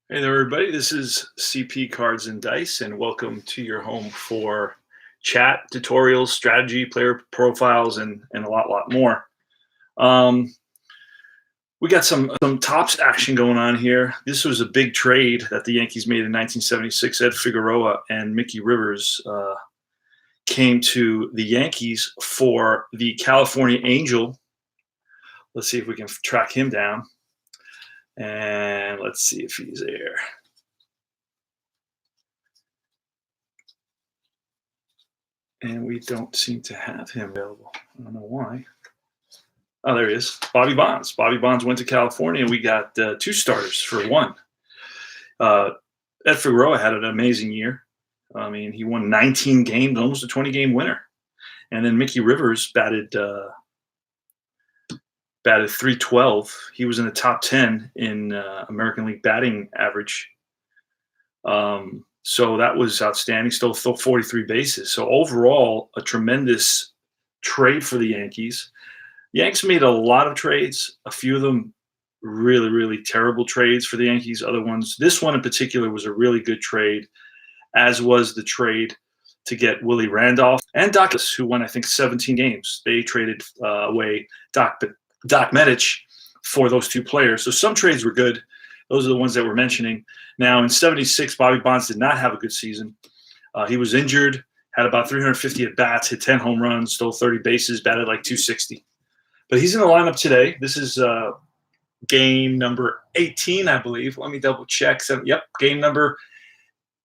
Hey there, everybody. This is CP Cards and Dice, and welcome to your home for chat, tutorials, strategy, player profiles, and a lot more. We got some tops action going on here. This was a big trade that the Yankees made in 1976. Ed Figueroa and Mickey Rivers came to the Yankees for the California Angel. Let's see if we can track him down. And let's see if he's there. And we don't seem to have him available. I don't know why. Oh, there he is. Bobby Bonds. Bobby Bonds went to California, and we got two starters for one. Ed Figueroa had an amazing year. I mean, he won 19 games, almost a 20-game winner. And then Mickey Rivers batted 312. He was in the top 10 in American League batting average. So that was outstanding. Still 43 bases. So overall, a tremendous trade for the Yankees. Yanks made a lot of trades. A few of them really, really terrible trades for the Yankees. Other ones, this one in particular, was a really good trade, as was the trade to get Willie Randolph and Doc, who won, I think, 17 games. They traded away Doc Medich for those two players. So some trades were good. Those are the ones that we're mentioning. Now, in 76, Bobby Bonds did not have a good season. He was injured, had about 350 at-bats, hit 10 home runs, stole 30 bases, batted like 260. But he's in the lineup today. This is game number 18, I believe. Let me double-check. Yep, game number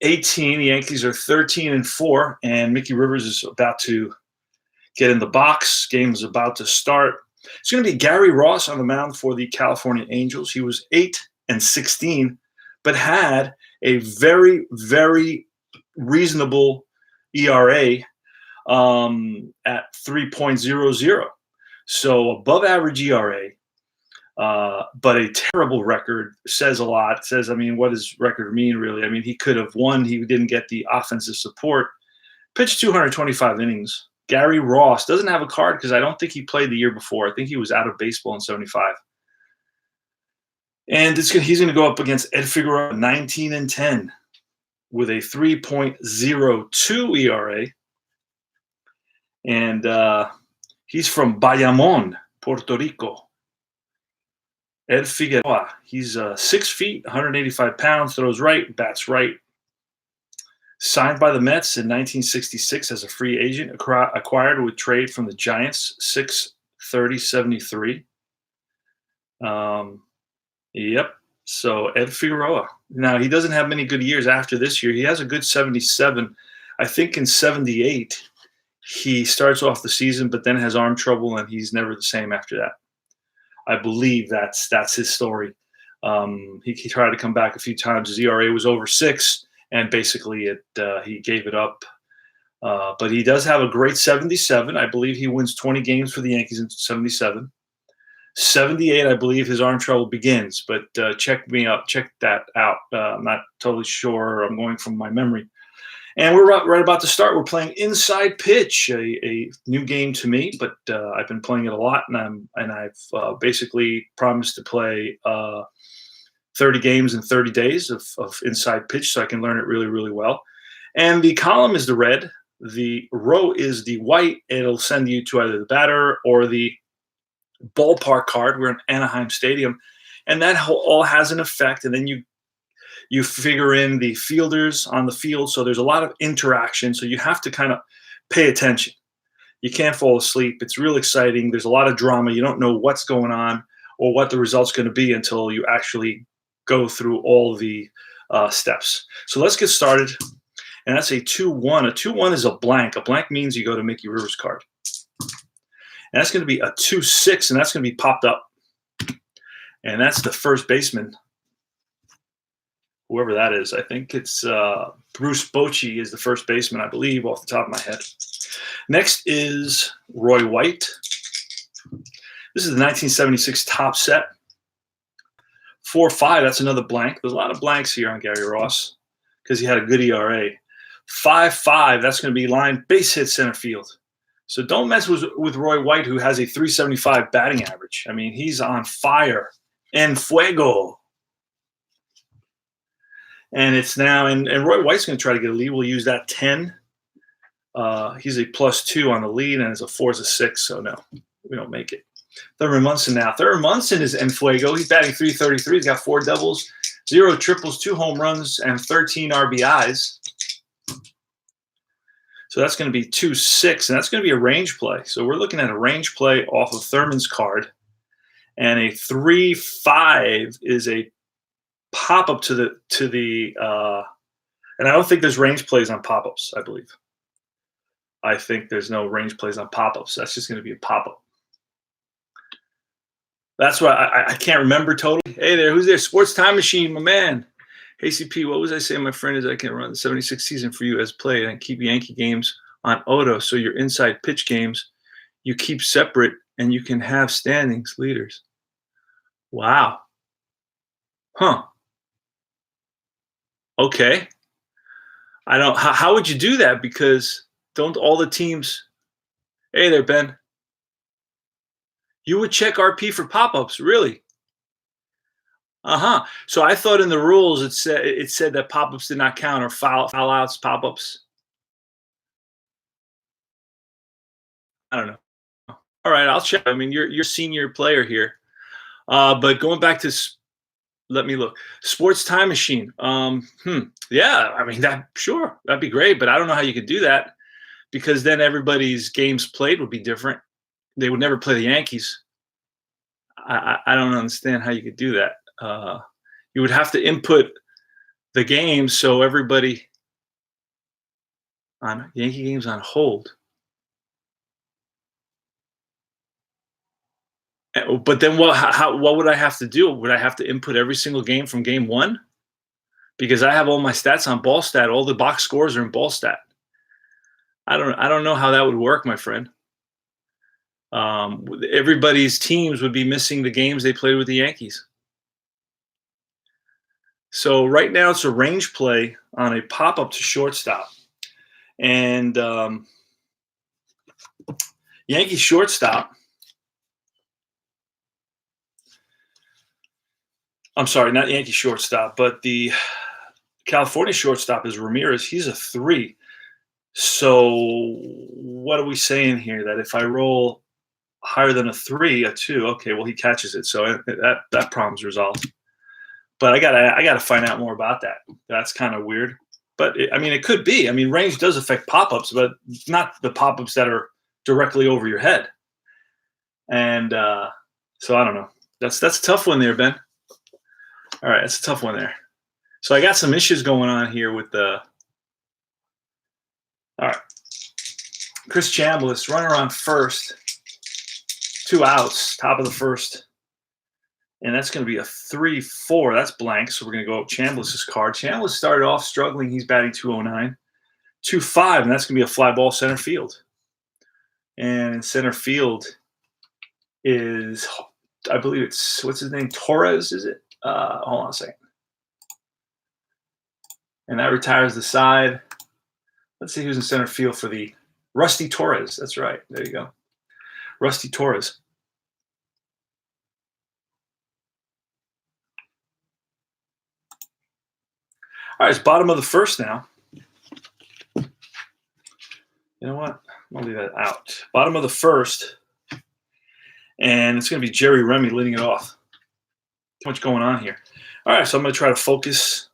18. The Yankees are 13-4, and Mickey Rivers is about to get in the box. Game is about to start. It's going to be Gary Ross on the mound for the California Angels. He was 8-16, but had a very, very reasonable ERA at 3.00. So above average ERA, but a terrible record. Says a lot. Says, I mean, what does record mean, really? I mean, he could have won. He didn't get the offensive support. Pitched 225 innings. Gary Ross doesn't have a card because I don't think he played the year before. I think he was out of baseball in 75. And he's going to go up against Ed Figueroa, 19-10, with a 3.02 ERA. And he's from Bayamon, Puerto Rico. Ed Figueroa, he's 6 feet, 185 pounds, throws right, bats right. Signed by the Mets in 1966 as a free agent, acquired with trade from the Giants, 6/30/73. Yep. So Ed Figueroa. Now, he doesn't have many good years after this year. He has a good 77. I think in 78, He starts off the season, but then has arm trouble, and he's never the same after that. I believe that's his story. He tried to come back a few times. His ERA was over 6, and basically he gave it up. But he does have a great 77. I believe he wins 20 games for the Yankees in 77. 78, I believe his arm trouble begins, but check that out. I'm not totally sure. I'm going from my memory. And we're right about to start. We're playing Inside Pitch, a new game to me, but I've been playing it a lot, and I've basically promised to play 30 games in 30 days of Inside Pitch, so I can learn it really, really well. And the column is the red, the row is the white. It'll send you to either the batter or the ballpark card. We're in Anaheim Stadium, and that all has an effect. And then you figure in the fielders on the field, so there's a lot of interaction. So you have to kind of pay attention. You can't fall asleep. It's real exciting. There's a lot of drama. You don't know what's going on or what the result's going to be until you actually go through all the steps. So let's get started. And that's a 2-1. A 2-1 is a blank. A blank means you go to Mickey Rivers card. And that's going to be a 2-6, and that's going to be popped up. And that's the first baseman, whoever that is. I think it's Bruce Bochy is the first baseman, I believe, off the top of my head. Next is Roy White. This is the 1976 top set. 4-5, that's another blank. There's a lot of blanks here on Gary Ross because he had a good ERA. 5-5, that's going to be line base hit center field. So don't mess with Roy White, who has a 375 batting average. I mean, he's on fire. En fuego. And it's now, and Roy White's going to try to get a lead. We'll use that 10. He's a +2 on the lead, and it's a 4 is a 6, so no, we don't make it. Thurman Munson now. Thurman Munson is en fuego. He's batting .333. He's got 4 doubles, 0 triples, 2 home runs, and 13 RBIs. So that's going to be 2-6, and that's going to be a range play. So we're looking at a range play off of Thurman's card, and a 3-5 is a pop-up to the and I don't think there's range plays on pop-ups, I believe. I think there's no range plays on pop-ups. That's just going to be a pop-up. That's why I can't remember totally. Hey there, who's there? Sports Time Machine, my man. Hey, CP, what was I saying? My friend is I can run the 76 season for you as played and keep Yankee games on auto. So your inside pitch games, you keep separate and you can have standings leaders. Wow. Huh. Okay. I don't, how would you do that? Because don't all the teams, hey there, Ben. You would check RP for pop-ups, really? So I thought in the rules it said that pop-ups did not count, or foul outs, pop-ups. I don't know. All right, I'll check. I mean, you're senior player here, but going back to, let me look. Sports Time Machine. Yeah, I mean sure, that'd be great, but I don't know how you could do that because then everybody's games played would be different. They would never play the Yankees. I don't understand how you could do that. You would have to input the games so everybody on Yankee games on hold. But then what would I have to do? Would I have to input every single game from game 1? Because I have all my stats on Ballstat. All the box scores are in Ballstat. I don't know how that would work, my friend. Everybody's teams would be missing the games they played with the Yankees. So right now it's a range play on a pop-up to shortstop. And Yankee shortstop, I'm sorry, not Yankee shortstop, but the California shortstop is Ramirez. He's a 3. So what are we saying here? That if I roll higher than a 3, a 2, okay, well, he catches it. So that problem's resolved. But I gotta find out more about that. That's kind of weird. But I mean, it could be. I mean, range does affect pop-ups, but not the pop-ups that are directly over your head. And so I don't know. That's a tough one there, Ben. All right, that's a tough one there. So I got some issues going on here with the. All right. Chris Chambliss, runner on first, 2 outs, top of the first. And that's going to be a 3-4. That's blank. So we're going to go up Chambliss's card. Chambliss started off struggling. He's batting 209. 2-5, and that's going to be a fly ball center field. And in center field is, I believe it's, what's his name? Torres, is it? Hold on a second. And that retires the side. Let's see who's in center field for the Rusty Torres. That's right. There you go. Rusty Torres. All right, it's bottom of the first now. You know what? I'm going to leave that out. Bottom of the first. And it's going to be Jerry Remy leading it off. Too much going on here. All right, so I'm going to try to focus.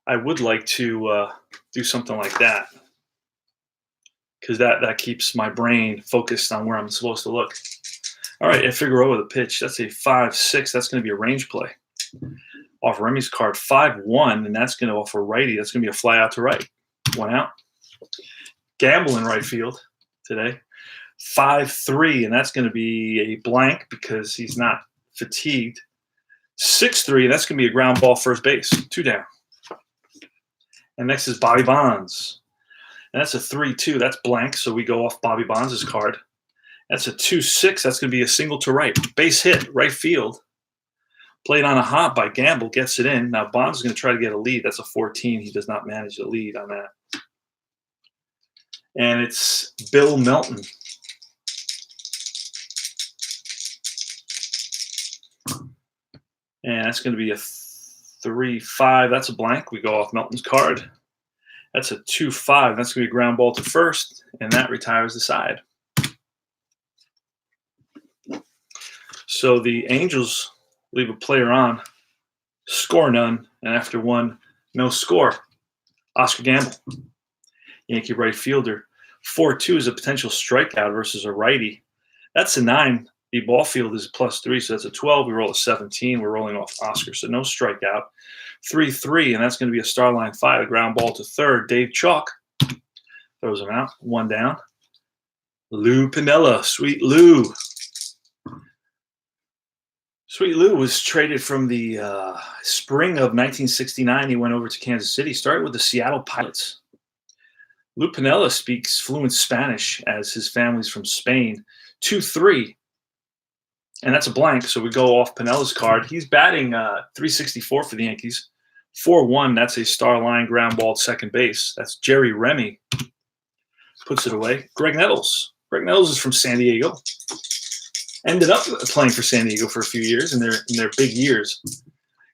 I would like to do something like that because that keeps my brain focused on where I'm supposed to look. All right, Figueroa, the pitch. That's a 5-6. That's going to be a range play. Off Remy's card, 5-1, and that's going to offer righty. That's going to be a fly out to right. 1 out. Gamble in right field today. 5-3, and that's going to be a blank because he's not fatigued. 6-3, and that's going to be a ground ball first base. 2 down. And next is Bobby Bonds. And that's a 3-2. That's blank, so we go off Bobby Bonds' card. That's a 2-6. That's going to be a single to right. Base hit, right field. Played on a hop by Gamble, gets it in. Now Bonds is going to try to get a lead. That's a 14. He does not manage the lead on that. And it's Bill Melton. And that's going to be a 3-5. That's a blank. We go off Melton's card. That's a 2-5. That's going to be a ground ball to first, and that retires the side. So the Angels leave a player on, score none, and after 1, no score. Oscar Gamble, Yankee right fielder. 4-2 is a potential strikeout versus a righty. That's a 9. The ball field is +3, so that's a 12. We roll a 17. We're rolling off Oscar, so no strikeout. 3-3, and that's going to be a star line 5, a ground ball to third. Dave Chalk throws him out. 1 down. Lou Piniella, Sweet Lou. Sweet Lou was traded from the spring of 1969. He went over to Kansas City, started with the Seattle Pilots. Lou Piniella speaks fluent Spanish as his family's from Spain. 2-3, and that's a blank, so we go off Pinella's card. He's batting .364 for the Yankees. 4-1, that's a star line ground ball at second base. That's Jerry Remy. Puts it away. Greg Nettles. Greg Nettles is from San Diego. Ended up playing for San Diego for a few years in their big years.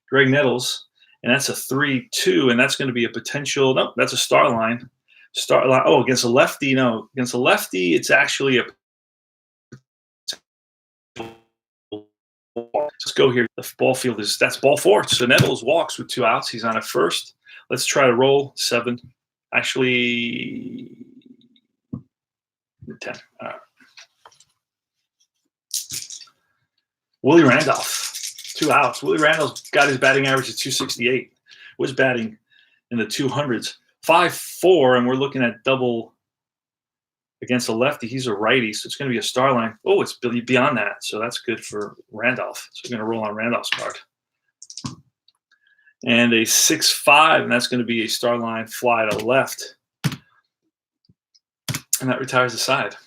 Greg Nettles, and that's a 3-2, and that's going to be a potential. Nope, that's a star line. Star line. Oh, against a lefty. No, against a lefty, it's actually a. Let's go here. The ball field that's ball 4. So Nettles walks with 2 outs. He's on at first. Let's try to roll 7. Actually, 10. All right. Willie Randolph, 2 outs. Willie Randolph's got his batting average at .268. Was batting in the 200s. 5-4, and we're looking at double against a lefty. He's a righty, so it's going to be a star line. Oh, it's beyond that, so that's good for Randolph. So we're going to roll on Randolph's card. And a 6-5, and that's going to be a star line fly to left. And that retires the side.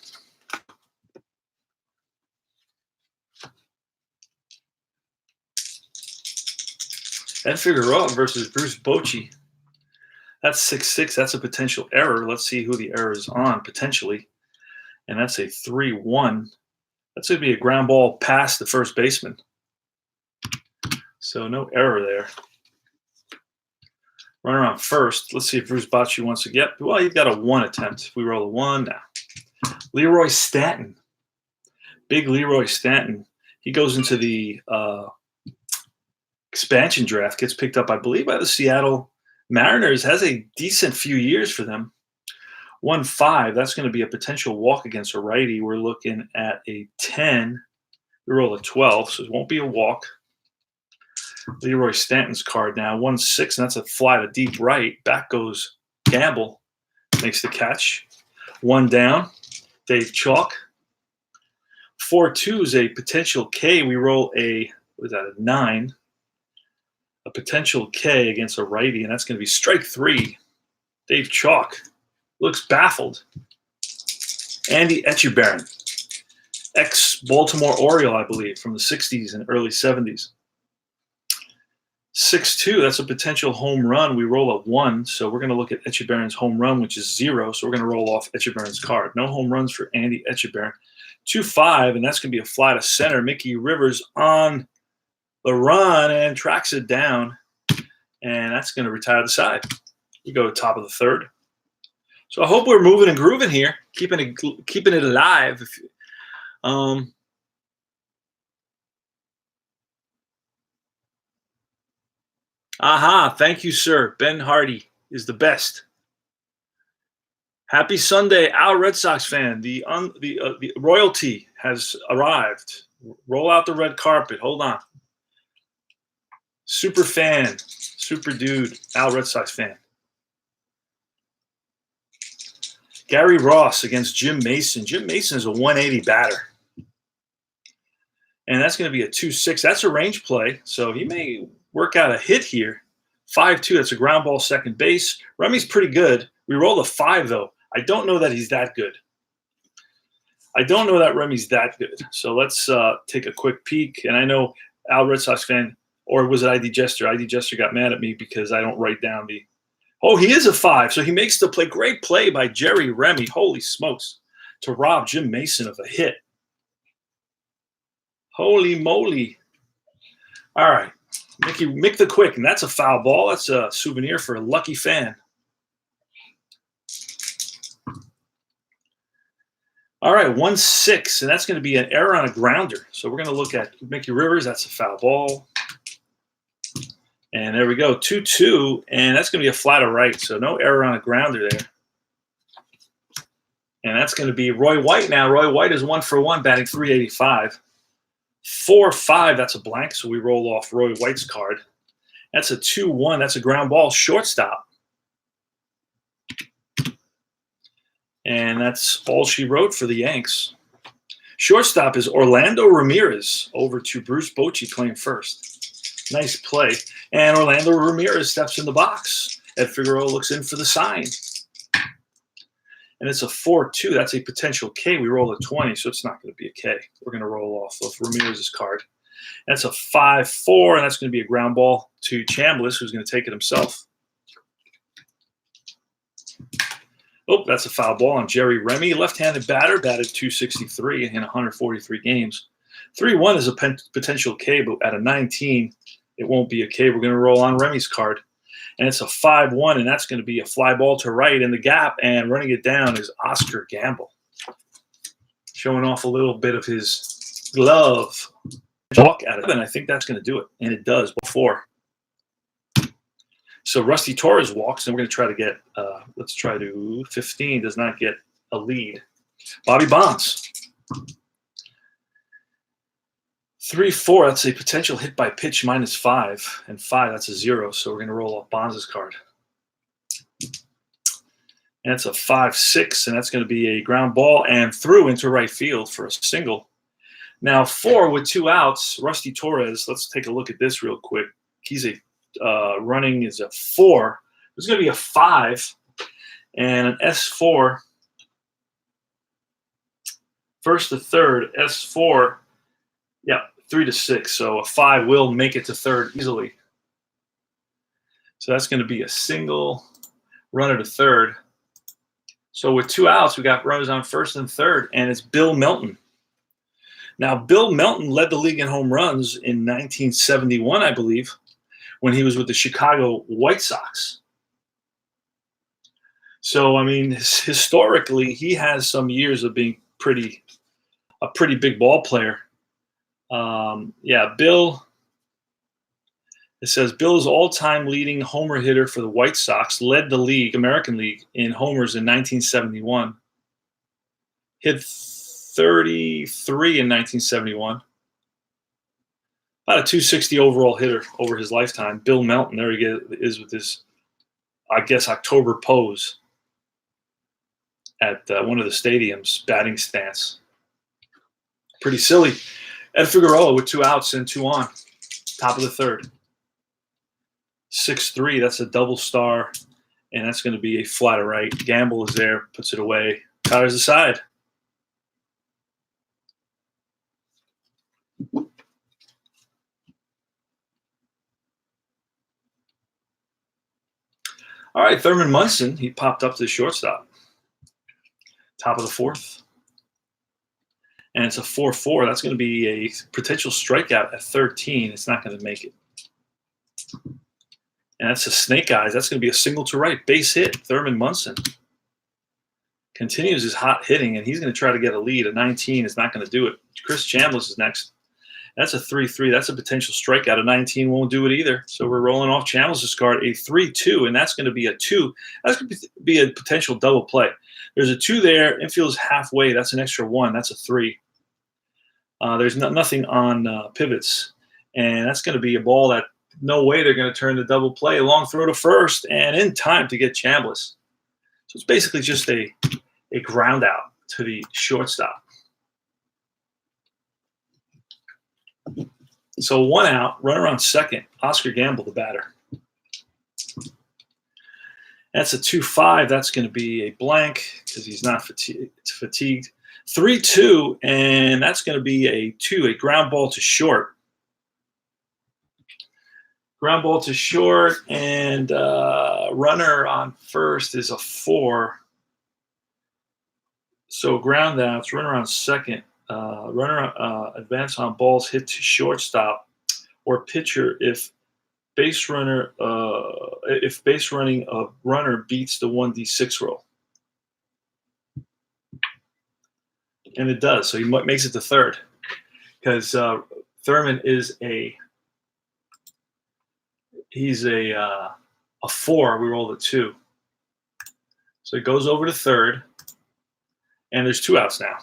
Ed Figueroa versus Bruce Bochy. That's 6-6. That's a potential error. Let's see who the error is on, potentially. And that's a 3-1. That's going to be a ground ball past the first baseman. So no error there. Runner on first. Let's see if Bruce Bochy wants to get. Well, you've got a 1 attempt. If we roll a 1 now. Leroy Stanton. Big Leroy Stanton. He goes into the expansion draft, gets picked up, I believe, by the Seattle Mariners. Has a decent few years for them. 1-5, that's going to be a potential walk against a righty. We're looking at a 10. We roll a 12, so it won't be a walk. Leroy Stanton's card now. 1-6, and that's a fly to deep right. Back goes Gamble. Makes the catch. 1 down. Dave Chalk. 4-2 is a potential K. We roll a, what is that, a 9. A potential K against a righty, and that's going to be strike 3. Dave Chalk looks baffled. Andy Etchebarren, ex-Baltimore Oriole, I believe, from the 60s and early 70s. 6-2, that's a potential home run. We roll a 1, so we're going to look at Etchebarren's home run, which is 0, so we're going to roll off Etchebarren's card. No home runs for Andy Etchebarren. 2-5, and that's going to be a fly to center. Mickey Rivers on the run and tracks it down, and that's going to retire the side. We go to top of the third. So I hope we're moving and grooving here, keeping it alive. Thank you, sir. Ben Hardy is the best. Happy Sunday, Al Red Sox fan. The royalty has arrived. Roll out the red carpet. Hold on. Super fan, super dude, Al Red Sox fan. Gary Ross against Jim Mason. Jim Mason is a 180 batter. And that's going to be a 2-6. That's a range play, so he may work out a hit here. 5-2, that's a ground ball second base. Remy's pretty good. We roll a 5, though. I don't know that he's that good. I don't know that Remy's that good. So let's take a quick peek. And I know Al Red Sox fan, or was it ID Jester? ID Jester got mad at me because I don't write down the... Oh, he is a 5, so he makes the play. Great play by Jerry Remy. Holy smokes. To rob Jim Mason of a hit. Holy moly. All right. Mick the Quick, and that's a foul ball. That's a souvenir for a lucky fan. All right, 1-6, and that's going to be an error on a grounder. So we're going to look at Mickey Rivers. That's a foul ball. And there we go, 2-2, and that's going to be a fly to right. So no error on a grounder there. And that's going to be Roy White now. Roy White is 1 for 1, batting .385. 4-5, that's a blank, so we roll off Roy White's card. That's a 2-1. That's a ground ball shortstop. And that's all she wrote for the Yanks. Shortstop is Orlando Ramirez over to Bruce Bochy playing first. Nice play. And Orlando Ramirez steps in the box. Ed Figueroa looks in for the sign. And it's a 4-2. That's a potential K. We roll a 20, so it's not going to be a K. We're going to roll off of Ramirez's card. That's a 5-4, and that's going to be a ground ball to Chambliss, who's going to take it himself. Oh, that's a foul ball on Jerry Remy. Left-handed batter, batted .263 in 143 games. 3-1 is a potential K, but at a 19, it won't be a K. We're going to roll on Remy's card. And it's a 5-1, and that's going to be a fly ball to right in the gap, and running it down is Oscar Gamble. Showing off a little bit of his glove. Walk at it, and I think that's going to do it, and it does before. So Rusty Torres walks, and we're going to try to get, let's try to 15, does not get a lead. Bobby Bonds. 3-4, that's a potential hit by pitch -5, and 5, that's a 0, so we're going to roll off Bonds' card. And it's a 5-6, and that's going to be a ground ball and through into right field for a single. Now 4 with 2 outs, Rusty Torres, let's take a look at this real quick. He's a running is a 4. There's going to be a 5 and an S4. First to third, S4. Yep, 3-6. So a 5 will make it to third easily. So that's going to be a single, runner to third. So with 2 outs, we got runners on first and third, and it's Bill Melton. Now, Bill Melton led the league in home runs in 1971, I believe, when he was with the Chicago White Sox. So, I mean, historically, he has some years of being a pretty big ball player. Yeah, Bill, it says Bill's all-time leading homer hitter for the White Sox, led the league, American League, in homers in 1971. Hit 33 in 1971. About a 260 overall hitter over his lifetime. Bill Melton, there he is with his, I guess, October pose. at one of the stadiums batting stance. Pretty silly. Ed Figueroa with 2 outs and 2 on. Top of the third. 6-3. That's a double star, and that's going to be a fly to right. Gamble is there, puts it away. Tyler's aside. All right, Thurman Munson, he popped up to the shortstop. Top of the fourth. And it's a 4-4. That's going to be a potential strikeout at 13. It's not going to make it. And that's a snake eyes. That's going to be a single to right. Base hit. Thurman Munson continues his hot hitting, and he's going to try to get a lead. A 19 is not going to do it. Chris Chambliss is next. That's a 3-3. That's a potential strikeout. A 19 won't do it either. So we're rolling off Chambliss' card. A 3-2, and that's going to be a 2. That's going to be a potential double play. There's a 2 there. Infield's halfway. That's an extra 1. That's a 3. There's nothing on pivots, and that's going to be a ball that no way they're going to turn the double play. A long throw to first, and in time to get Chambliss. So it's basically just a ground out to the shortstop. So 1 out, runner on second. Oscar Gamble, the batter. That's a 2-5. That's going to be a blank because he's not fatigued. 3-2, and that's going to be a 2, a ground ball to short. Ground ball to short, and runner on first is a 4. So ground outs, runner on second. Runner advance on balls hit to shortstop or pitcher if base running a runner beats the 1d6 roll. And it does. So he makes it to third because Thurman is he's a 4. We rolled a 2. So it goes over to third, and there's 2 outs now.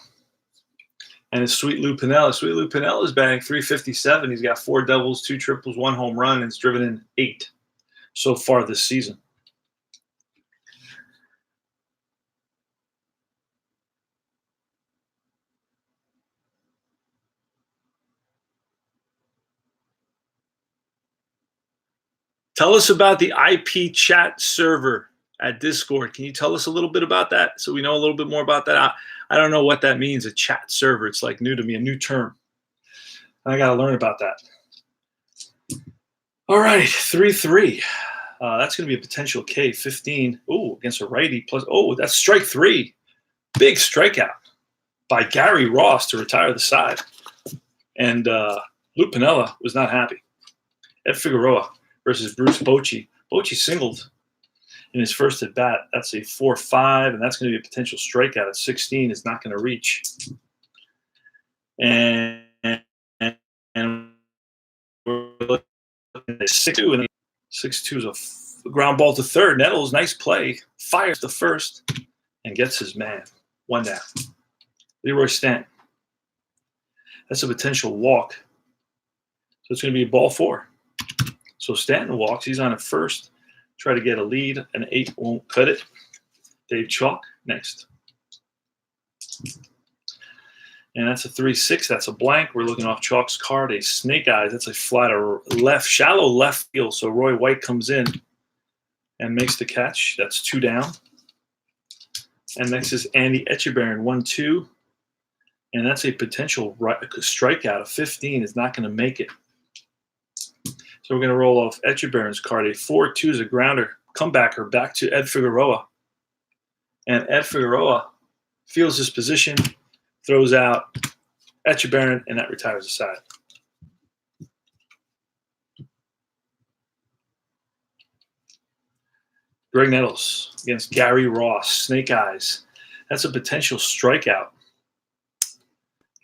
And it's Sweet Lou Piniella. Sweet Lou Piniella is batting .357. He's got 4 doubles, 2 triples, 1 home run, and it's driven in 8 so far this season. Tell us about the IP chat server at Discord. Can you tell us a little bit about that so we know a little bit more about that? I don't know what that means, a chat server. It's like new to me, a new term. I got to learn about that. All right, 3-3. That's going to be a potential K. 15. Oh, against a righty. Plus, that's strike 3. Big strikeout by Gary Ross to retire the side. And Lou Piniella was not happy. Ed Figueroa versus Bruce Bochy. Bochy singled in his first at bat. That's a 4-5, and that's going to be a potential strikeout at 16. Is not going to reach. And we're looking at 6-2, and 6-2 is a ground ball to third. Nettles, nice play, fires to first, and gets his man. 1 down. Leroy Stanton. That's a potential walk. So it's going to be a ball 4. So Stanton walks. He's on at first. Try to get a lead. An 8 won't cut it. Dave Chalk next. And that's a 3-6. That's a blank. We're looking off Chalk's card. A snake eyes. That's a flatter left, shallow left field. So Roy White comes in and makes the catch. That's 2 down. And next is Andy Etchebarren, 1-2. And that's a potential strikeout of 15. Is not going to make it. So we're going to roll off Etchebarren's card. A 4-2 is a grounder. Comebacker back to Ed Figueroa. And Ed Figueroa feels his position, throws out Etchebarren, and that retires the side. Greg Nettles against Gary Ross. Snake eyes. That's a potential strikeout.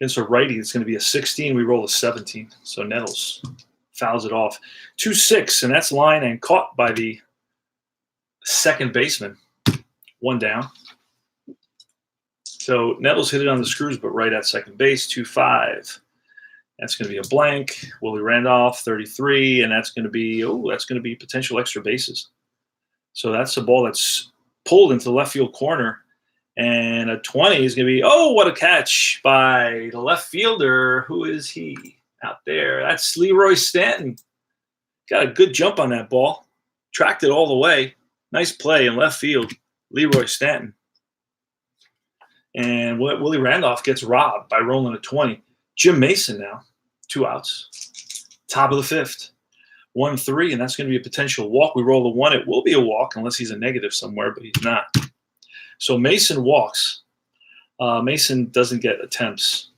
Against a righty, it's going to be a 16. We roll a 17. So Nettles fouls it off. 2-6, and that's line and caught by the second baseman. 1 down. So Nettles hit it on the screws, but right at second base. 2-5. That's going to be a blank. Willie Randolph, 33, and that's going to be potential extra bases. So that's a ball that's pulled into the left field corner, And a 20 is going to be, oh, what a catch by the left fielder. Who is he out there? That's Leroy Stanton. Got a good jump on that ball. Tracked it all the way. Nice play in left field. Leroy Stanton. And Willie Randolph gets robbed by rolling a 20. Jim Mason now. 2 outs. Top of the 5th. 1-3, and that's going to be a potential walk. We roll a 1. It will be a walk unless he's a negative somewhere, but he's not. So Mason walks. Mason doesn't get attempts.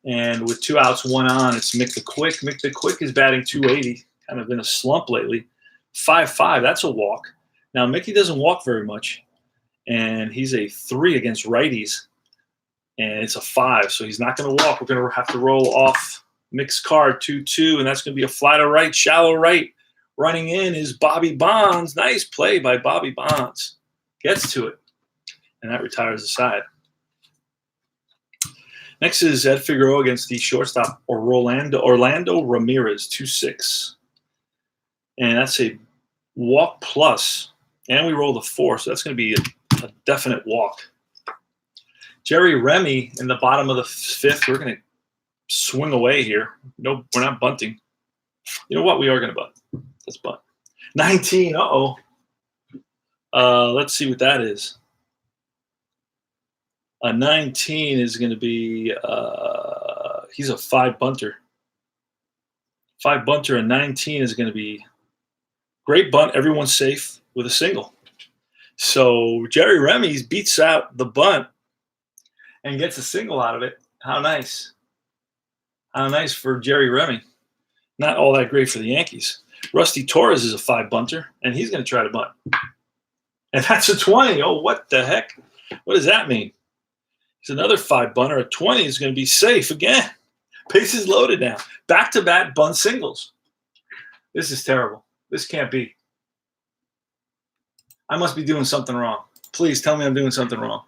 And with 2 outs, 1 on, it's Mick the Quick. Mick the Quick is batting 280. Kind of in a slump lately. 5-5, that's a walk. Now, Mickey doesn't walk very much, and he's a 3 against righties, and it's a 5, so he's not going to walk. We're going to have to roll off Mick's card 2-2, and that's going to be a fly to right, shallow right. Running in is Bobby Bonds. Nice play by Bobby Bonds. Gets to it, and that retires the side. Next is Ed Figueroa against the shortstop Orlando Ramirez, 2-6. And that's a walk plus. And we rolled a 4, so that's going to be a definite walk. Jerry Remy in the bottom of the 5th. We're going to swing away here. No, we're not bunting. You know what? We are going to bunt. Let's bunt. 19. Uh-oh. Let's see what that is. A 19 is going to be he's a 5 bunter. 5 bunter, and 19 is going to be great bunt. Everyone's safe with a single. So Jerry Remy beats out the bunt and gets a single out of it. How nice. How nice for Jerry Remy. Not all that great for the Yankees. Rusty Torres is a 5 bunter, and he's going to try to bunt. And that's a 20. Oh, what the heck? What does that mean? It's another 5 bunter. A 20 is going to be safe again. Bases loaded now. Back-to-back bunt singles. This is terrible. This can't be. I must be doing something wrong. Please tell me I'm doing something wrong.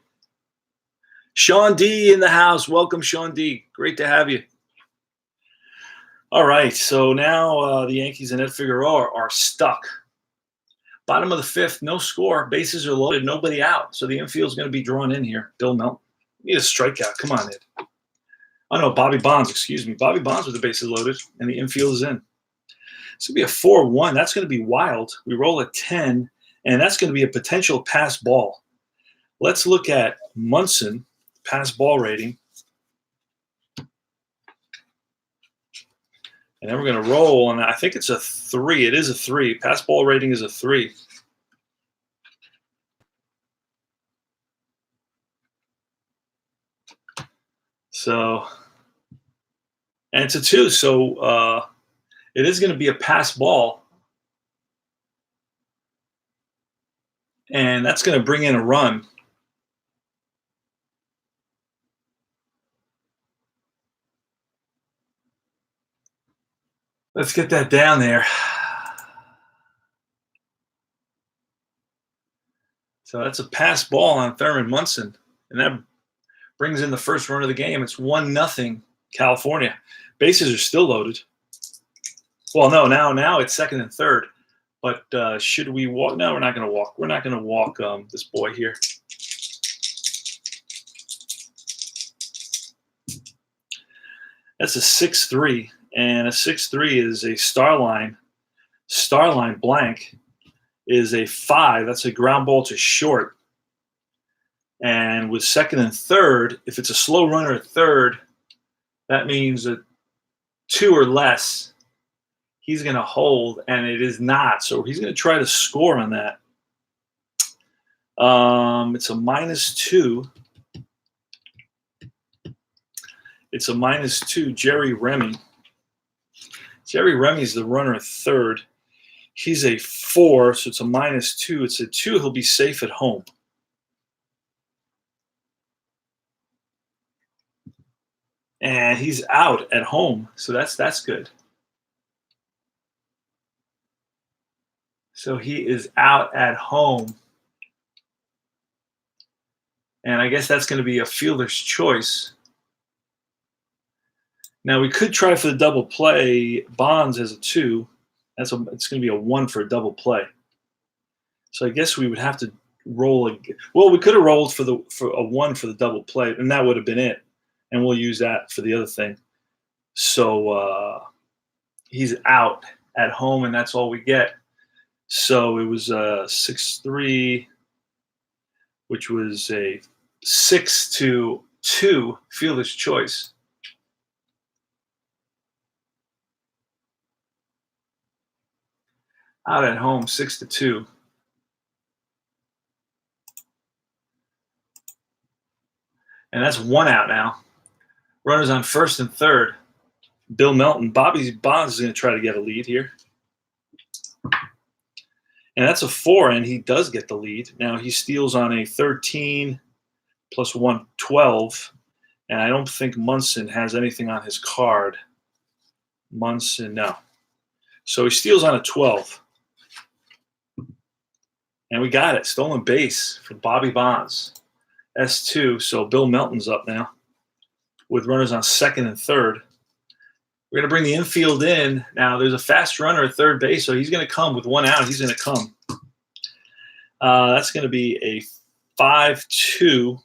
Sean D in the house. Welcome, Sean D. Great to have you. All right, so now the Yankees and Ed Figueroa are stuck. Bottom of the 5th, no score. Bases are loaded, nobody out. So the infield is going to be drawn in here. Bill Melton. Need a strikeout. Come on, Ed. Oh, no, Bobby Bonds, excuse me. Bobby Bonds with the bases loaded, and the infield is in. It's going to be a 4-1. That's going to be wild. We roll a 10, and that's going to be a potential pass ball. Let's look at Munson, pass ball rating. And then we're going to roll, and I think it's a 3. It is a 3. Pass ball rating is a 3. So, and it's a 2. So it is going to be a pass ball. And that's going to bring in a run. Let's get that down there. So that's a pass ball on Thurman Munson. And that brings in the first run of the game. It's 1-0 California. Bases are still loaded. Well, no, now it's 2nd and 3rd. But should we walk? No, we're not going to walk. We're not going to walk this boy here. That's a 6-3. And a 6-3 is a star line. Star line blank is a 5. That's a ground ball to short. And with 2nd and 3rd, if it's a slow runner at 3rd, that means a 2 or less. He's going to hold, and it is not. So he's going to try to score on that. It's a -2. It's a -2. Jerry Remy. Jerry Remy's the runner at 3rd. He's a 4, so it's a -2. It's a 2. He'll be safe at home. And he's out at home, so that's good. So he is out at home. And I guess that's going to be a fielder's choice. Now, we could try for the double play. Bonds as a 2. It's going to be a 1 for a double play. So I guess we would have to roll. Well, we could have rolled for a 1 for the double play, and that would have been it. And we'll use that for the other thing. So he's out at home, and that's all we get. So it was 6-3, which was a 6-2 fielder's choice. Out at home, 6-2. And that's 1 out now. Runners on first and third. Bill Melton. Bobby Bonds is going to try to get a lead here. And that's a 4, and he does get the lead. Now he steals on a 13 plus 1, 12. And I don't think Munson has anything on his card. Munson, no. So he steals on a 12. And we got it. Stolen base for Bobby Bonds. S2. So Bill Melton's up now with runners on second and third. We're going to bring the infield in. Now, there's a fast runner at third base, so he's going to come with 1 out. He's going to come. That's going to be a 5-2.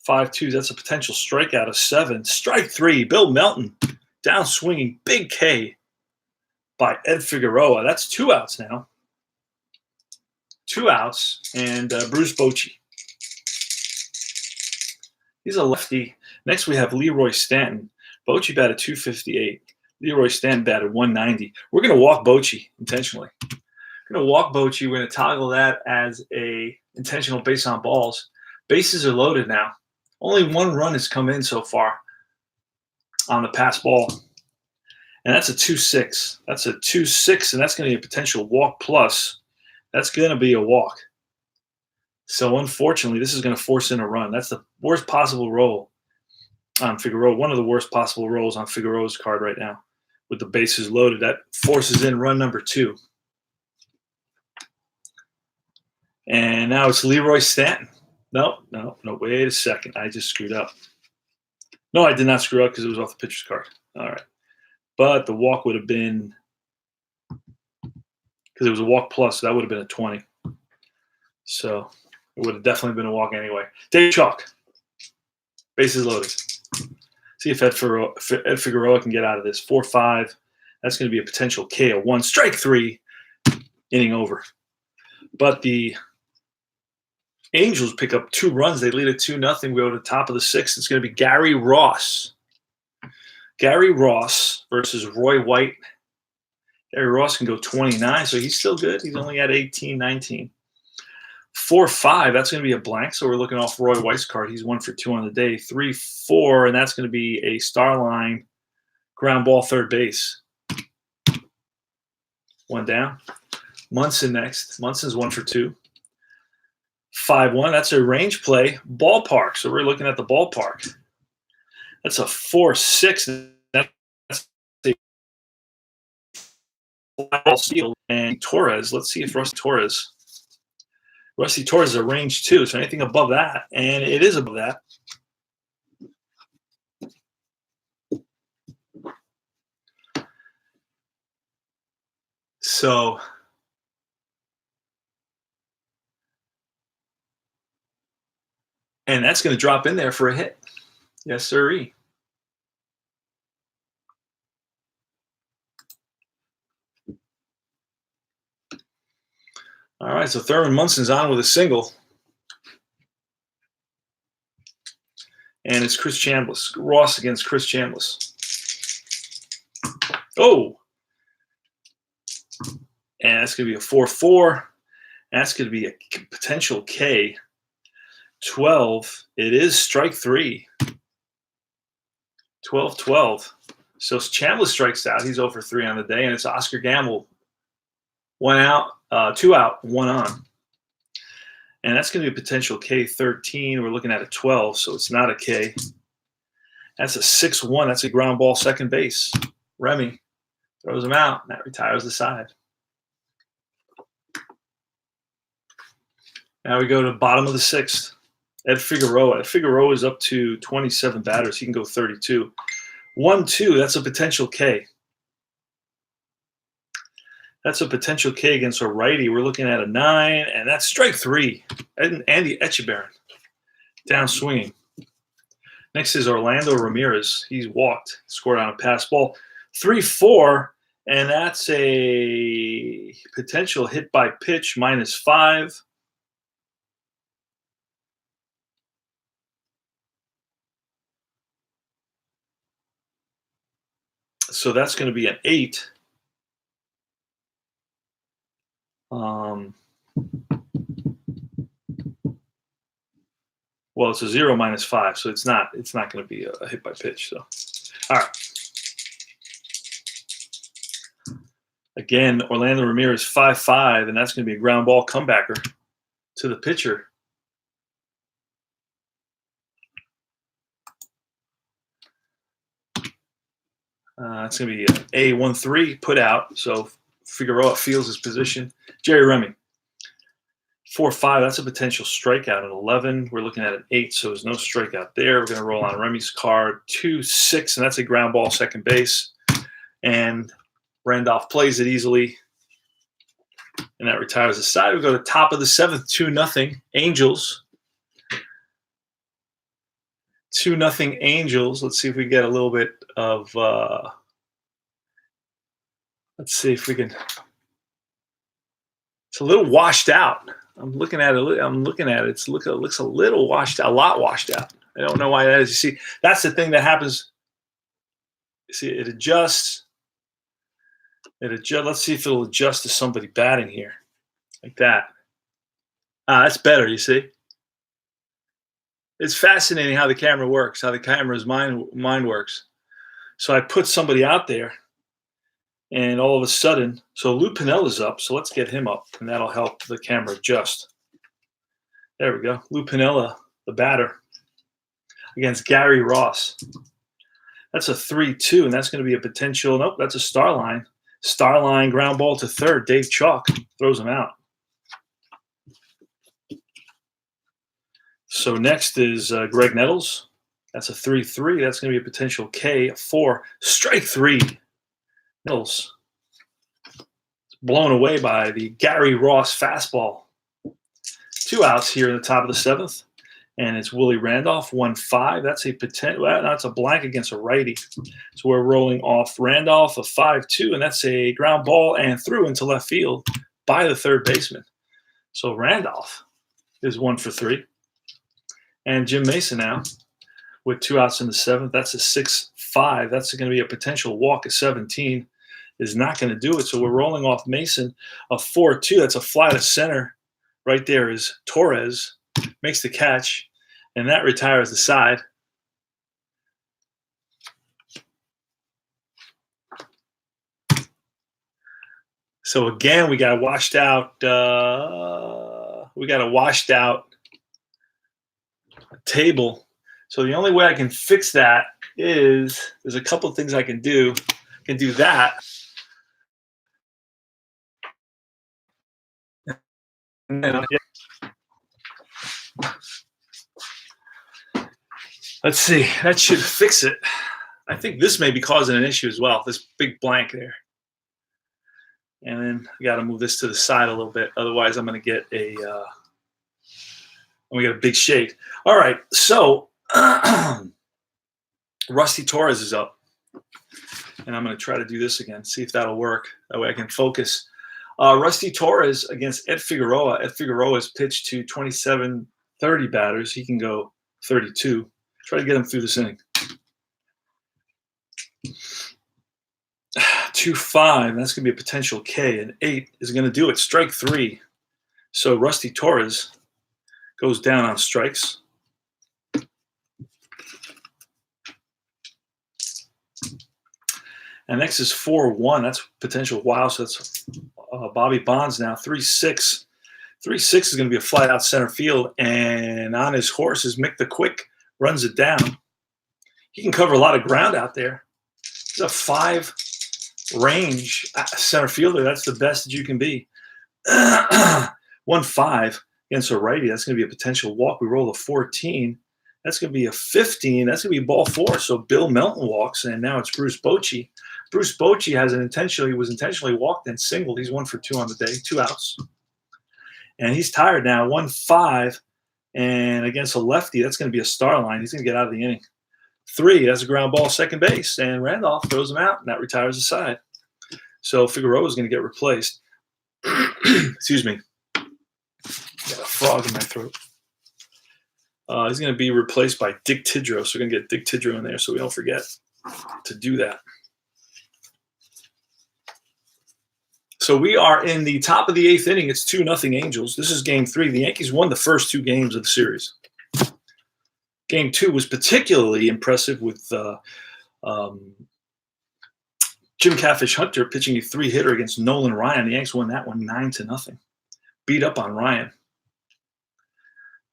5-2. That's a potential strikeout of 7. Strike 3. Bill Melton. Down swinging. Big K by Ed Figueroa. That's 2 outs now. 2 outs. And Bruce Bochy. He's a lefty. Next, we have Leroy Stanton. Bochy batted 258. Leroy Stanton batted 190. We're going to walk Bochy intentionally. We're going to walk Bochy. We're going to toggle that as a intentional base on balls. Bases are loaded now. Only 1 run has come in so far on the pass ball. And that's a 2-6. That's a 2-6, and that's going to be a potential walk plus. That's going to be a walk. So, unfortunately, this is going to force in a run. That's the worst possible roll on Figueroa. One of the worst possible rolls on Figueroa's card right now with the bases loaded. That forces in run number 2. And now it's Leroy Stanton. No, wait a second. I just screwed up. No, I did not screw up because it was off the pitcher's card. All right. But the walk would have been, because it was a walk plus, so that would have been a 20. So it would have definitely been a walk anyway. Dave Chalk. Bases loaded. See if Ed Figueroa can get out of this. 4-5. That's going to be a potential KO. 1. Strike 3. Inning over. But the Angels pick up 2 runs. They lead it 2-0. We go to the top of the 6th. It's going to be Gary Ross. Gary Ross versus Roy White. Gary Ross can go 29, so he's still good. He's only at 18, 19. 4-5, that's going to be a blank, so we're looking off Roy White's card. He's 1 for 2 on the day. 3-4, and that's going to be a star line ground ball third base. 1 down. Munson next. Munson's 1 for 2. 5-1, that's a range play. Ballpark, so we're looking at the ballpark. That's a 4-6. That's a ball steal. And Torres, let's see if Rusty Torres is a range 2, so anything above that, and it is above that. So and that's going to drop in there for a hit. Yes, sirree. All right, so Thurman Munson's on with a single. And it's Chris Chambliss. Ross against Chris Chambliss. Oh! And that's going to be a 4-4. That's going to be a potential K. 12. It is strike 3. 12-12. So Chambliss strikes out. He's 0 for 3 on the day. And it's Oscar Gamble. 1 out. 2 out, 1 on. And that's going to be a potential K13. We're looking at a 12, so it's not a K. That's a 6-1. That's a ground ball second base. Remy throws him out. That retires the side. Now we go to the bottom of the 6th. Ed Figueroa. Ed Figueroa is up to 27 batters. He can go 32. 1-2. That's a potential K. That's a potential K against a righty. We're looking at a 9, and that's strike 3. Andy Etchebarren down swinging. Next is Orlando Ramirez. He's walked, scored on a pass ball. 3-4, and that's a potential hit by pitch -5. So that's going to be an 8. Well, it's a 0 -5, so it's not going to be a hit by pitch. So, all right. Again, Orlando Ramirez 5-5, and that's going to be a ground ball comebacker to the pitcher. It's going to be a 1-3 put out. So Figueroa feels his position. Jerry Remy 4-5. That's a potential strikeout at 11. We're looking at an 8, so there's no strikeout there. We're going to roll on Remy's card 2-6, and that's a ground ball second base. And Randolph plays it easily, and that retires the side. We go to top of the 7th, 2-0 Angels. 2-0 Angels. Let's see if we get a little bit of. Let's see if we can. It's a little washed out. I'm looking at it. It looks a little washed out, a lot washed out. I don't know why that is. You see, that's the thing that happens. You see, it adjusts. Let's see if it'll adjust to somebody batting here, like that. That's better. You see, it's fascinating how the camera works, how the camera's mind works. So I put somebody out there, and all of a sudden, so Lou Pinella's up. So let's get him up, and that'll help the camera adjust. There we go. Lou Piniella, the batter, against Gary Ross. That's a 3-2, and that's going to be a potential. Nope, that's a star line. Starline ground ball to third. Dave Chalk throws him out. So next is Greg Nettles. That's a 3-3. That's going to be a potential K, 4. Strike 3. Nettles blown away by the Gary Ross fastball. 2 outs here in the top of the 7th. And it's Willie Randolph, 1-5. That's a potential. That's a blank against a righty. So we're rolling off Randolph, a 5-2, and that's a ground ball and through into left field by the third baseman. So Randolph is 1 for 3. And Jim Mason now with 2 outs in the 7th. That's a 6-5. That's going to be a potential walk at 17. Is not going to do it. So we're rolling off Mason, a 4-2. That's a fly to center. Right there is Torres. Makes the catch, and that retires the side. So again, we got washed out. We got a washed out table. So the only way I can fix that is there's a couple of things I can do. I can do that. And then, let's see. That should fix it. I think this may be causing an issue as well. This big blank there. And then I got to move this to the side a little bit. Otherwise, I'm going to get a big shade. All right. So Rusty Torres is up. And I'm going to try to do this again. See if that'll work. That way I can focus. Rusty Torres against Ed Figueroa. Ed Figueroa's pitched to 27-30 batters. He can go 32. Try to get him through this inning. 2-5. That's going to be a potential K. And 8 is going to do it. Strike 3. So Rusty Torres goes down on strikes. And next is 4-1. That's potential wow. So that's Bobby Bonds now. 3-6. 3-6 is going to be a fly out center field. And on his horse is Mick the Quick. Runs it down. He can cover a lot of ground out there. He's a 5 range center fielder. That's the best that you can be. 1-5 against a righty. That's going to be a potential walk. We roll a 14. That's going to be a 15. That's going to be ball 4. So Bill Melton walks, and now it's Bruce Bochy. Bruce Bochy was intentionally walked and singled. He's 1 for 2 on the day, 2 outs. And he's tired now, 1-5. And against a lefty, that's going to be a star line. He's going to get out of the inning. 3, that's a ground ball, second base. And Randolph throws him out, and that retires the side. So Figueroa is going to get replaced. Excuse me. Got a frog in my throat. He's going to be replaced by Dick Tidrow. So we're going to get Dick Tidrow in there so we don't forget to do that. So we are in the top of the 8th inning. It's 2-0 Angels. This is game 3. The Yankees won the first 2 games of the series. Game 2 was particularly impressive with Jim Catfish Hunter pitching a 3-hitter against Nolan Ryan. The Yankees won that one 9-0. Beat up on Ryan.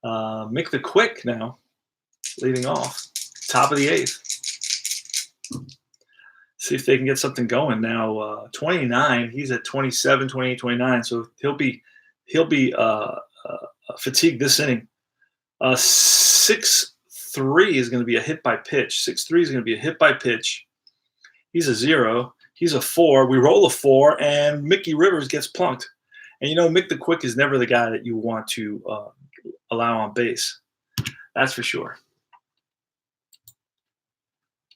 Mick the Quick now leading off. Top of the 8th. See if they can get something going now. 29. He's at 27, 28, 29. So he'll be fatigued this inning. 6-3 is going to be a hit by pitch. 6-3 is going to be a hit by pitch. He's a 0. He's a 4. We roll a 4, and Mickey Rivers gets plunked. And Mick the Quick is never the guy that you want to allow on base. That's for sure.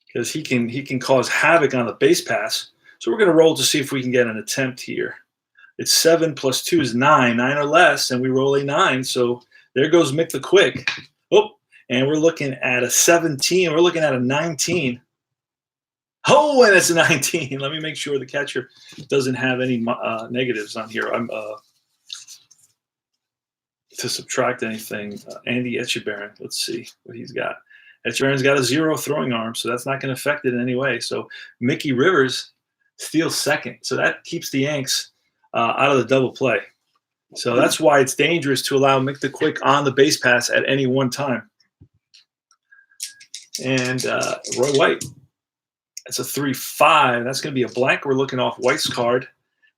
Because he can cause havoc on the base pass. So we're going to roll to see if we can get an attempt here. It's 7 plus 2 is 9. 9 or less, and we roll a 9. So there goes Mick the Quick. Oh, and we're looking at a 17. We're looking at a 19. Oh, and it's a 19. Let me make sure the catcher doesn't have any negatives on here. I'm to subtract anything. Andy Etchebarren. Let's see what he's got. Etchebarren's got a 0 throwing arm, so that's not going to affect it in any way. So Mickey Rivers steals second. So that keeps the Yanks out of the double play. So that's why it's dangerous to allow Mick the Quick on the base pass at any one time. And Roy White, that's a 3-5. That's going to be a blank. We're looking off White's card.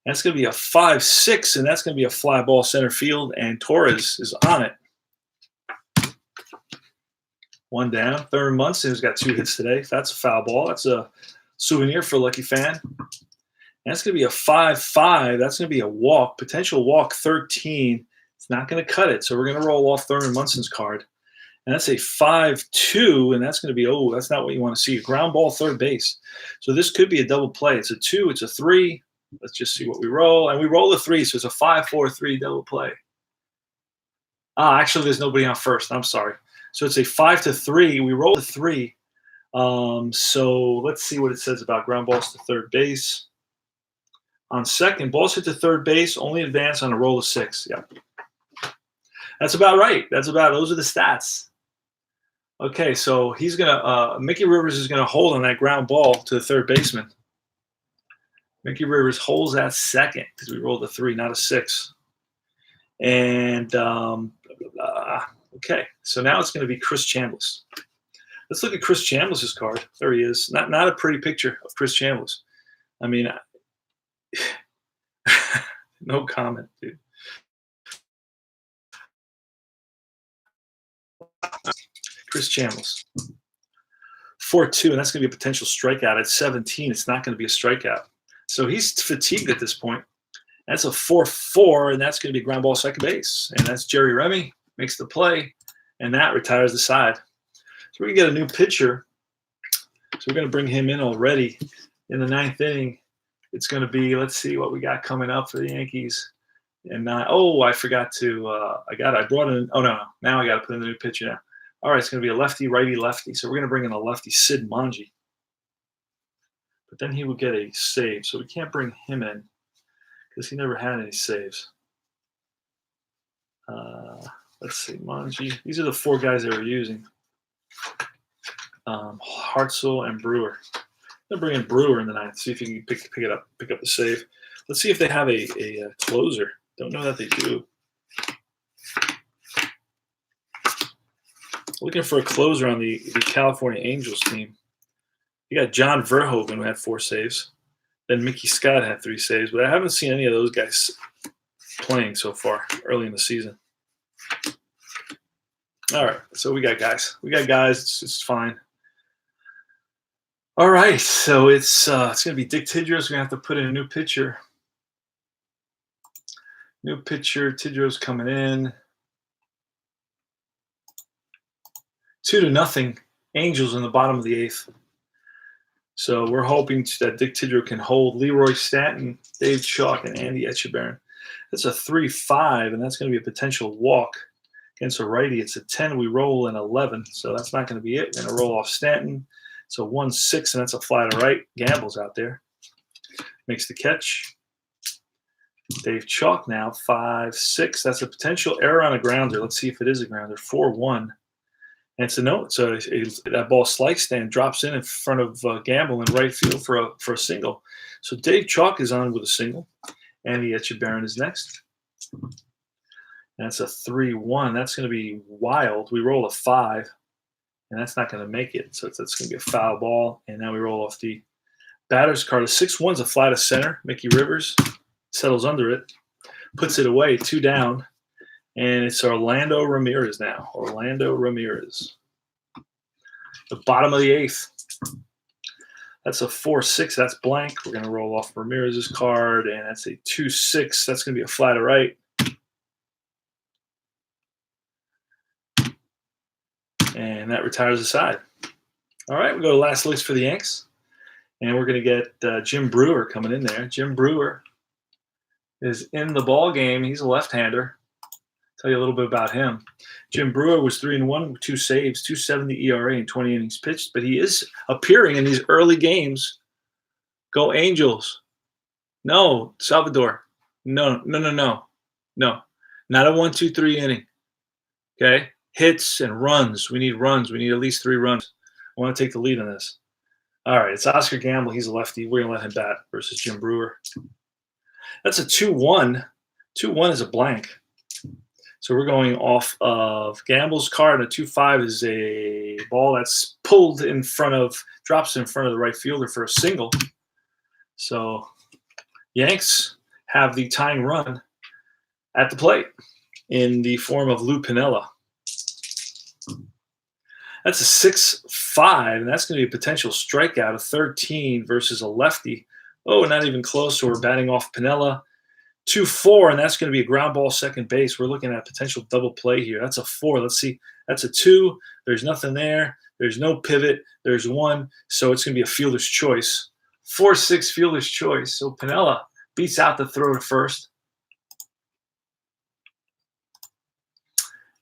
That's going to be a 5-6, and that's going to be a fly ball center field, and Torres is on it. 1 down. Thurman Munson, who's got 2 hits today. That's a foul ball. That's a souvenir for a lucky fan. And that's going to be a 5-5. That's going to be a walk, potential walk 13. It's not going to cut it, so we're going to roll off Thurman Munson's card. And that's a 5-2, and that's going to be, that's not what you want to see. A ground ball, third base. So this could be a double play. It's a 2, it's a 3. Let's just see what we roll. And we roll a 3, so it's a 5-4-3 double play. Actually, there's nobody on first. I'm sorry. So it's a 5-3. We roll a 3. So let's see what it says about ground balls to third base. On second, balls hit to third base, only advance on a roll of 6. Yeah. That's about right. Those are the stats. Okay, so he's gonna Mickey Rivers is gonna hold on that ground ball to the third baseman. Mickey Rivers holds that second because we rolled a 3, not a 6. And okay, so now it's going to be Chris Chambliss. Let's look at Chris Chambliss' card. There he is. Not a pretty picture of Chris Chambliss. I mean, no comment, dude. Chris Chambliss. 4-2, and that's going to be a potential strikeout. At 17, it's not going to be a strikeout. So he's fatigued at this point. That's a 4-4, and that's going to be ground ball second base. And that's Jerry Remy, makes the play, and that retires the side. So we're going to get a new pitcher. So we're going to bring him in already in the 9th inning. It's going to be, let's see what we got coming up for the Yankees. And I forgot to, I brought in, now I got to put in the new pitcher now. All right, it's going to be a lefty, righty, lefty. So we're going to bring in a lefty, Sid Manji. But then he would get a save, so we can't bring him in because he never had any saves. Let's see, Manji. These are the 4 guys they were using. Hartzell and Brewer. They'll bring in Brewer in the 9th, see if he can pick up the save. Let's see if they have a closer. Don't know that they do. Looking for a closer on the California Angels team. You got John Verhoeven, who had 4 saves. Then Mickey Scott had 3 saves, but I haven't seen any of those guys playing so far early in the season. All right, so we got guys. It's fine. All right, so it's gonna be Dick Tidrow's gonna have to put in a new pitcher. New pitcher. Tidrow's coming in. 2-0. Angels in the bottom of the eighth. So we're hoping that Dick Tidrow can hold Leroy Stanton, Dave Chalk, and Andy Etchebarren. That's a 3-5, and that's going to be a potential walk against a righty. It's a 10. We roll an 11, so that's not going to be it. We're going to roll off Stanton. It's a 1-6, and that's a fly to right. Gamble's out there. Makes the catch. Dave Chalk now, 5-6. That's a potential error on a grounder. Let's see if it is a grounder. 4-1. And it's a no. So that ball sliced and drops in front of Gamble in right field for a single. So Dave Chalk is on with a single. Andy Etchebarren is next. And that's a 3-1. That's going to be wild. We roll a 5, and that's not going to make it. So that's going to be a foul ball. And now we roll off the batter's card. A 6-1's a fly to center. Mickey Rivers settles under it, puts it away, 2 down. And it's Orlando Ramirez now. Orlando Ramirez. The bottom of the eighth. That's a 4-6. That's blank. We're going to roll off Ramirez's card. And that's a 2-6. That's going to be a fly to right. And that retires the side. All right, we go to last list for the Yanks. And we're going to get Jim Brewer coming in there. Jim Brewer is in the ball game. He's a left-hander. Tell you a little bit about him. Jim Brewer was 3-1 with 2 saves, 2.70 ERA, and 20 innings pitched. But he is appearing in these early games. Go Angels! No, Salvador. No. Not a 1-2-3 inning. Okay, hits and runs. We need runs. We need at least 3 runs. I want to take the lead on this. All right, it's Oscar Gamble. He's a lefty. We're gonna let him bat versus Jim Brewer. That's a 2-1. 2-1 is a blank. So we're going off of Gamble's card. A 2-5 is a ball that's pulled in front of, drops in front of the right fielder for a single. So Yanks have the tying run at the plate in the form of Lou Piniella. That's a 6-5, and that's going to be a potential strikeout of 13 versus a lefty. Oh, not even close. So we're batting off Piniella. 2-4, and that's going to be a ground ball second base. We're looking at potential double play here. That's a 4. Let's see. That's a 2. There's nothing there. There's no pivot. There's 1. So it's going to be a fielder's choice. 4-6 fielder's choice. So Piniella beats out the throw to first.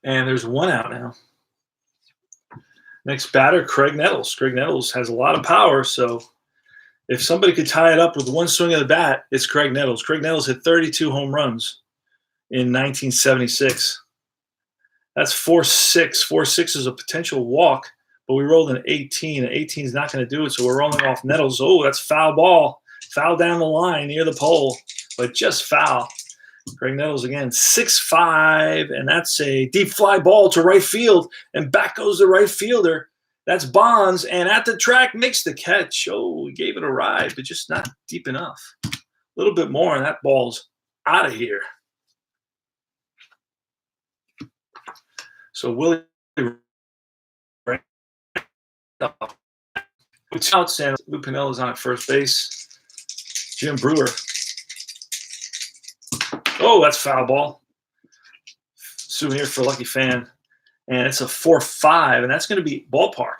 And there's 1 out now. Next batter, Craig Nettles. Craig Nettles has a lot of power, so if somebody could tie it up with 1 swing of the bat, it's Craig Nettles. Craig Nettles hit 32 home runs in 1976. That's 4-6. 4-6 is a potential walk, but we rolled an 18. An 18 is not going to do it, so we're rolling off Nettles. Oh, that's foul ball. Foul down the line near the pole, but just foul. Craig Nettles again, 6-5, and that's a deep fly ball to right field, and back goes the right fielder. That's Bonds, and at the track makes the catch. Oh, he gave it a ride, but just not deep enough. A little bit more, and that ball's out of here. So Willie outs, and Lou Piniella's on at first base. Jim Brewer. Oh, that's foul ball. Souvenir for a lucky fan. And it's a 4-5, and that's going to be ballpark.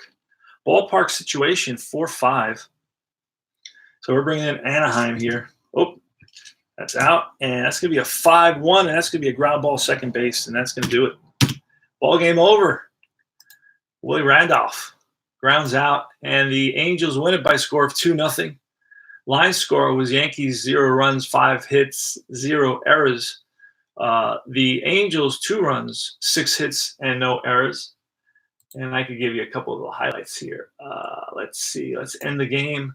Ballpark situation, 4-5. So we're bringing in Anaheim here. Oh, that's out. And that's going to be a 5-1, and that's going to be a ground ball second base, and that's going to do it. Ball game over. Willie Randolph grounds out, and the Angels win it by a score of 2-0. Line score was Yankees 0 runs, 5 hits, 0 errors. The Angels 2 runs, 6 hits, and no errors. And I could give you a couple of the highlights here. Let's see. Let's end the game.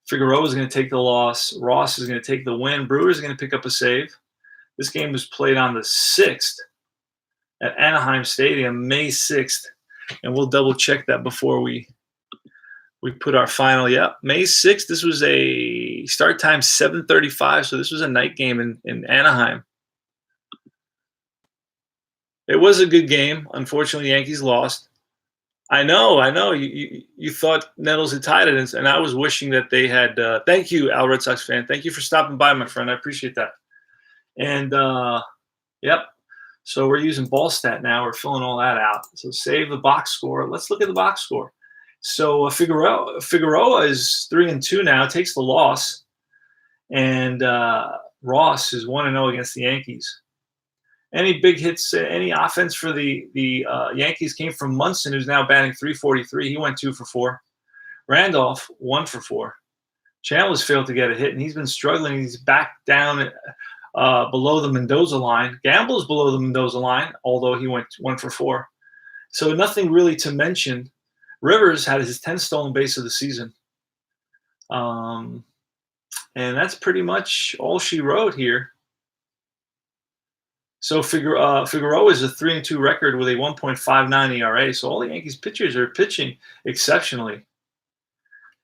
Figueroa is going to take the loss. Ross is going to take the win. Brewer is going to pick up a save. This game was played on the 6th at Anaheim Stadium, May 6th. And we'll double check that before we put our final. Yeah, May 6th. This was a start time 7:35, so this was a night game in Anaheim. It was a good game. Unfortunately, the Yankees lost. I know. You thought Nettles had tied it, and I was wishing that they had. Thank you, Al Red Sox fan. Thank you for stopping by, my friend. I appreciate that. And yep. So we're using ball stat now. We're filling all that out. So save the box score. Let's look at the box score. So Figueroa is 3-2 now. Takes the loss, and Ross is 1-0 against the Yankees. Any big hits, any offense for the Yankees came from Munson, who's now batting 343. He went 2 for 4. Randolph 1 for 4. Chandler's failed to get a hit, and he's been struggling. He's back down below the Mendoza line. Gamble's below the Mendoza line, although he went 1 for 4. So nothing really to mention. Rivers had his 10th stolen base of the season. And that's pretty much all she wrote here. So Figueroa is a 3-2 record with a 1.59 ERA. So all the Yankees pitchers are pitching exceptionally.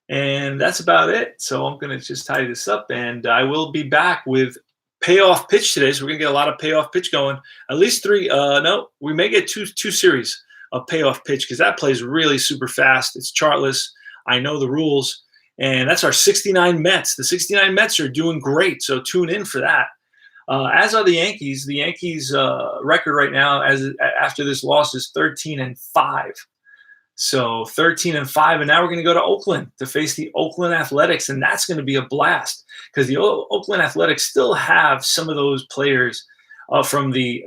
And that's about it. So I'm going to just tidy this up, and I will be back with payoff pitch today. So we're going to get a lot of payoff pitch going. At least 3. No, we may get two series of payoff pitch because that plays really super fast. It's chartless. I know the rules. And that's our 69 Mets. The 69 Mets are doing great. So tune in for that. As are the Yankees. The Yankees' record right now, after this loss, is 13-5. So 13-5, and now we're going to go to Oakland to face the Oakland Athletics, and that's going to be a blast because the Oakland Athletics still have some of those players from the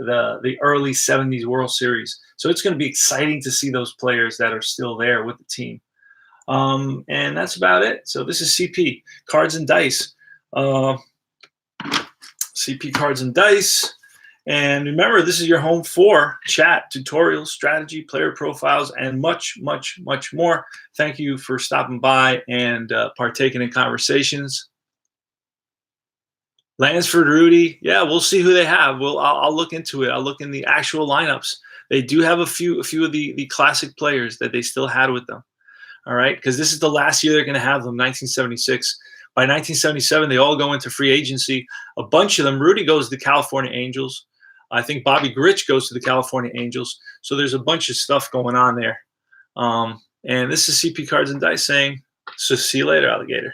early 70s World Series. So it's going to be exciting to see those players that are still there with the team. And that's about it. So this is CP Cards and Dice. CP Cards and Dice. And remember, this is your home for chat, tutorials, strategy, player profiles, and much, much, much more. Thank you for stopping by and partaking in conversations. Lansford, Rudy, yeah, we'll see who they have. I'll look into it. I'll look in the actual lineups. They do have a few of the classic players that they still had with them. All right, because this is the last year they're going to have them, 1976. By 1977, they all go into free agency. A bunch of them. Rudy goes to the California Angels. I think Bobby Grich goes to the California Angels. So there's a bunch of stuff going on there. And this is CP Cards and Dice saying, so see you later, alligator.